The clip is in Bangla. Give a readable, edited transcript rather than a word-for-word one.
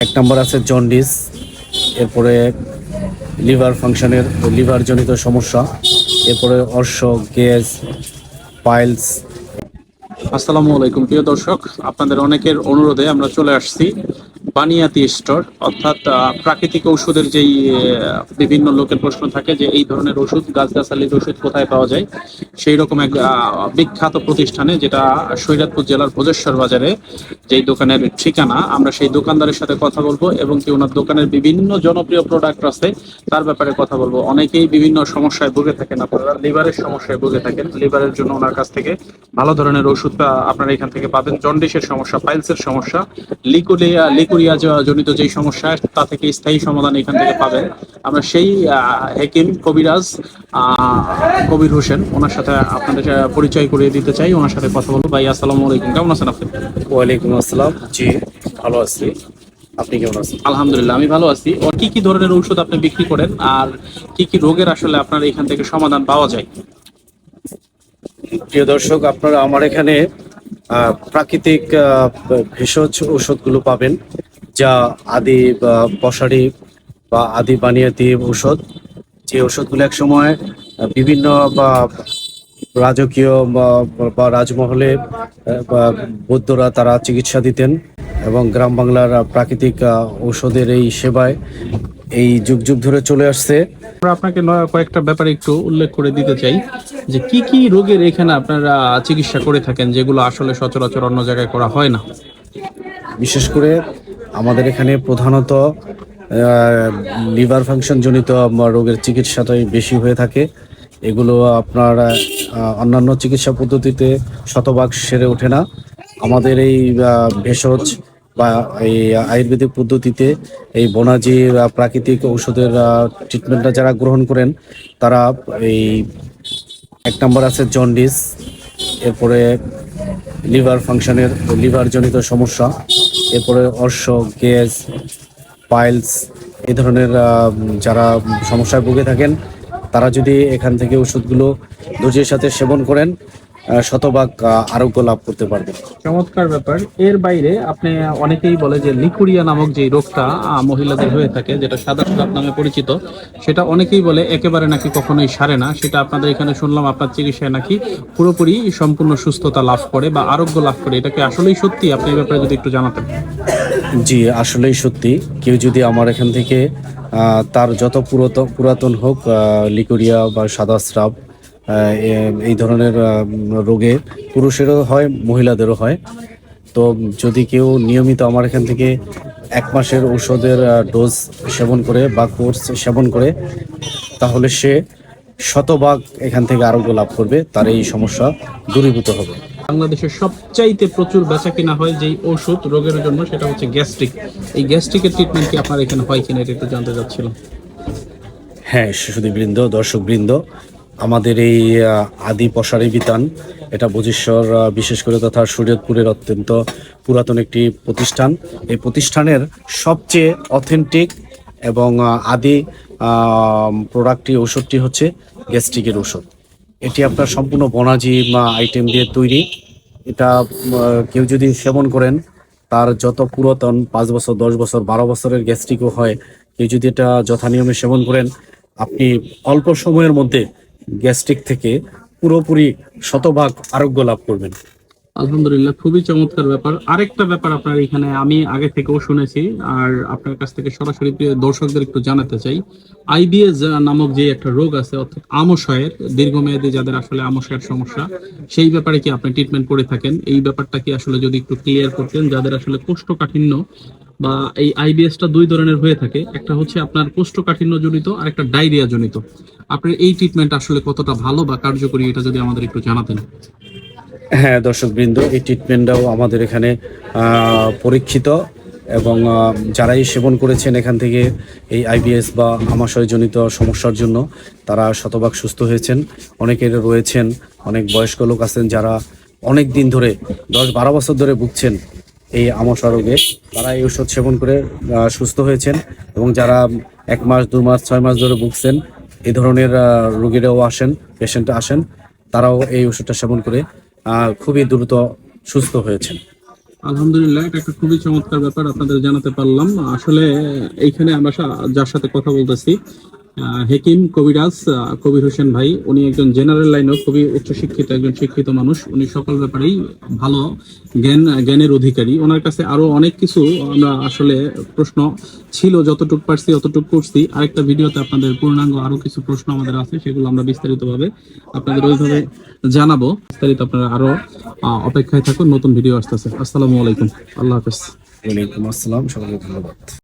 এক নম্বর আছে জন্ডিস, এরপরে লিভার জনিত সমস্যা, এরপরে অর্শ, গ্যাস, পাইলস। আসসালামু আলাইকুম প্রিয় দর্শক, আপনাদের অনেকের অনুরোধে আমরা চলে আসছি বানিয়াতি স্টোর, অর্থাৎ প্রাকৃতিক ঔষধের যেই বিভিন্ন লোকের প্রশ্ন থাকে যে এই ধরনের ওষুধ, গাছগাছালির ওষুধ কোথায় পাওয়া যায়, সেই রকম এক বিখ্যাত প্রতিষ্ঠানে, যেটা শরীয়তপুর জেলার ভোজেশ্বর বাজারে যেই দোকানের ঠিকানা। আমরা সেই দোকানদারের সাথে কথা বলবো এবং কি ওনার দোকানের বিভিন্ন জনপ্রিয় প্রোডাক্ট আছে তার ব্যাপারে কথা বলবো। অনেকেই বিভিন্ন সমস্যায় ভুগে থাকেন, আপনারা লিভারের সমস্যায় ভুগে থাকেন, লিভারের জন্য ওনার কাছ থেকে ভালো ধরনের ওষুধ আপনারা এখান থেকে পাবেন। জন্ডিসের সমস্যা, পাইলসের সমস্যা, লিকুরিয়া জনিত যেই সমস্যা, তা থেকে স্থায়ী সমাধান এখান থেকে পাবেন। আমরা সেই হেকিম কবিরাজ কবির হোসেন, ওনার সাথে আপনাদের পরিচয় করিয়ে দিতে চাই, ওনার সাথে কথা বলবো। ভাই আসসালামু আলাইকুম, কেমন আছেন আপনি? ওয়ালাইকুম আসসালাম। জি, ভালো আছি। আপনি কেমন আছেন? আলহামদুলিল্লাহ, আমি ভালো আছি। ওর কি কি ধরনের ঔষধ আপনি বিক্রি করেন, আর কি কি রোগের আসলে আপনার এখান থেকে সমাধান পাওয়া যায়? প্রিয় দর্শক, আপনারা আমার এখানে প্রাকৃতিক ভেষজ ঔষধগুলো পাবেন, যা আদি পশারি বা আদি বানিয়াতি ঔষধ। যে ওষুধগুলো এক সময় বিভিন্ন বা রাজকীয় বা রাজমহলে বা বৌদ্ধরা তারা চিকিৎসা দিতেন, এবং গ্রাম বাংলার প্রাকৃতিক ঔষধের এই সেবায় এই যুগ যুগ ধরে চলে আসছে। আমরা আপনাকে কয়েকটা ব্যাপারে একটু উল্লেখ করে দিতে চাই যে কি কি রোগের এখানে আপনারা চিকিৎসা করে থাকেন, যেগুলো আসলে সচরাচর অন্য জায়গায় করা হয় না। বিশেষ করে আমাদের এখানে প্রধানত লিভার ফাংশন জনিত রোগের চিকিৎসাটাই বেশি হয়ে থাকে। এগুলো আপনার অন্যান্য চিকিৎসা পদ্ধতিতে শতভাগ সেরে ওঠে না। আমাদের এই ভেষজ বা এই আয়ুর্বেদিক পদ্ধতিতে এই বনাজি প্রাকৃতিক ঔষধের ট্রিটমেন্টটা যারা গ্রহণ করেন, তারা এই এক নম্বর আছে জন্ডিস, এরপরে লিভার জনিত সমস্যা, এরপরে অর্শ, গ্যাস, পাইলস, এই ধরনের যারা সমস্যায় ভুগে থাকেন, তারা যদি এখান থেকে ওষুধগুলো ধৈর্যের সাথে সেবন করেন, শতভাগ আরোগ্য লাভ করতে পারবেন। চমৎকার ব্যাপার। এর বাইরে আপনি, অনেকেই বলে যে লিকুরিয়া নামক যে রোগটা মহিলাদের হয়ে থাকে, যেটা সাদা সাপ নামে পরিচিত, সেটা অনেকেই বলে একেবারে নাকি কখনোই সারে না। সেটা আপনাদের এখানে শুনলাম আপনার চিকিৎসায় নাকি পুরোপুরি সম্পূর্ণ সুস্থতা লাভ করে বা আরোগ্য লাভ করে। এটা কি আসলেই সত্যি? আপনি এই ব্যাপারে যদি একটু জানাতেন। জি, আসলেই সত্যি। কেউ যদি আমার এখান থেকে তার যত পুরাতন হোক লিকুরিয়া বা সাদা স্রাব, এই ধরনের রোগে পুরুষেরও হয়, মহিলাদেরও হয়। তো যদি কেউ নিয়মিত আমার এখান থেকে 1 মাসের ঔষধের ডোজ সেবন করে বা কোর্স সেবন করে, তাহলে সে শতভাগ এখান থেকে আরোগ্য লাভ করবে, তার এই সমস্যা দূরীভূত হবে। বাংলাদেশের সবচাইতে প্রচুর বেচা কিনা হয় যেই ওষুধ রোগের জন্য, সেটা হচ্ছে গ্যাস্ট্রিক। এই গ্যাস্ট্রিকের ট্রিটমেন্ট কি আপনার এখানে হয় কিনা, এটা একটু জানতে চাচ্ছিলাম। হ্যাঁ, শিশুদীবৃন্দ, দর্শকবৃন্দ, আমাদের এই আদি পশারি বিতান, এটা ভোজেশ্বর বিশেষ করে তথা শরীয়তপুরের অত্যন্ত পুরাতন একটি প্রতিষ্ঠান। এই প্রতিষ্ঠানের সবচেয়ে অথেন্টিক এবং আদি প্রোডাক্টটি, ওষুধটি হচ্ছে গ্যাস্ট্রিকের ওষুধ। এটি আপনার সম্পূর্ণ বনাজি আইটেম দিয়ে তৈরি। এটা কেউ যদি সেবন করেন, তার যত পুরাতন 5 বছর, 10 বছর, 12 বছরের গ্যাস্ট্রিকও হয়, কেউ যদি এটা যথানিয়মে সেবন করেন, আপনি অল্প সময়ের মধ্যে গ্যাস্ট্রিক থেকে পুরোপুরি শতভাগ আরোগ্য লাভ করবেন। আলহামদুলিল্লাহ, খুবই চমৎকার ব্যাপার। আরেকটা ব্যাপার আপনার এখানে আমি আগে থেকেও শুনেছি, আর আপনার কাছ থেকে সরাসরি প্রিয় দর্শকদের একটু জানাতে চাই। আইবিএস নামক যে একটা রোগ আছে, অর্থাৎ আমশয়ের, দীর্ঘমেয়াদী যাদের আসলে আমশয়ের সমস্যা, সেই ব্যাপারে কি আপনি ট্রিটমেন্ট করে থাকেন? এই ব্যাপারটা কি আসলে যদি একটু ক্লিয়ার করতেন, যাদের আসলে কোষ্ঠকাঠিন্য বা এই আইবিএসটা 2 ধরনের হয়ে থাকে, একটা হচ্ছে আপনার কোষ্ঠকাঠিন্য জনিত আর একটা ডায়রিয়া জনিত। আপনার এই ট্রিটমেন্ট আসলে কতটা ভালো বা কার্যকরী, এটা যদি আমাদের একটু জানাতেন। হ্যাঁ দর্শকবৃন্দ, এই ট্রিটমেন্টটাও আমাদের এখানে পরীক্ষিত, এবং যারাই সেবন করেছেন এখান থেকে এই আইবিএস বা আমাশয়জনিত সমস্যার জন্য, তারা শতভাগ সুস্থ হয়েছেন। অনেকের রয়েছেন, অনেক বয়স্ক লোক আছেন যারা অনেক দিন ধরে, 10-12 বছর ধরে ভুগছেন এই আমাশয় রোগে, তারা এই ওষুধ সেবন করে সুস্থ হয়েছেন। এবং যারা 1 মাস, 2 মাস, 6 মাস ধরে ভুগছেন, এই ধরনের রোগীরাও আসেন, পেশেন্ট আসেন, তারাও এই ওষুধটা সেবন করে খুবই দ্রুত সুস্থ হয়েছেন। আলহামদুলিল্লাহ, এটা একটা খুবই চমৎকার ব্যাপার আপনাদের জানাতে পারলাম। আসলে এইখানে আমরা যার সাথে কথা বলতেছি হেকিম কবিরাজ কবির হোসেন ভাই, উনি একজন জেনারেল লাইনেও খুবই উচ্চশিক্ষিত একজন শিক্ষিত মানুষ। উনি সকল ব্যাপারেই ভালো জ্ঞানের অধিকারী। ওনার কাছে আরো অনেক কিছু আমরা আসলে প্রশ্ন ছিল, যতটুকু পারছি অতটুকু করছি। আরেকটা ভিডিওতে আপনাদের পূর্ণাঙ্গ আরো কিছু প্রশ্ন আমাদের আছে, সেগুলো আমরা বিস্তারিতভাবে আপনাদের ওইভাবে জানাবো। বিস্তারিত আপনারা আরো অপেক্ষায় থাকুন, নতুন ভিডিও আসতেছে। আসসালামু আলাইকুম, আল্লাহ হাফেজ। ওয়ালাইকুম আসসালাম, সকলকে ধন্যবাদ।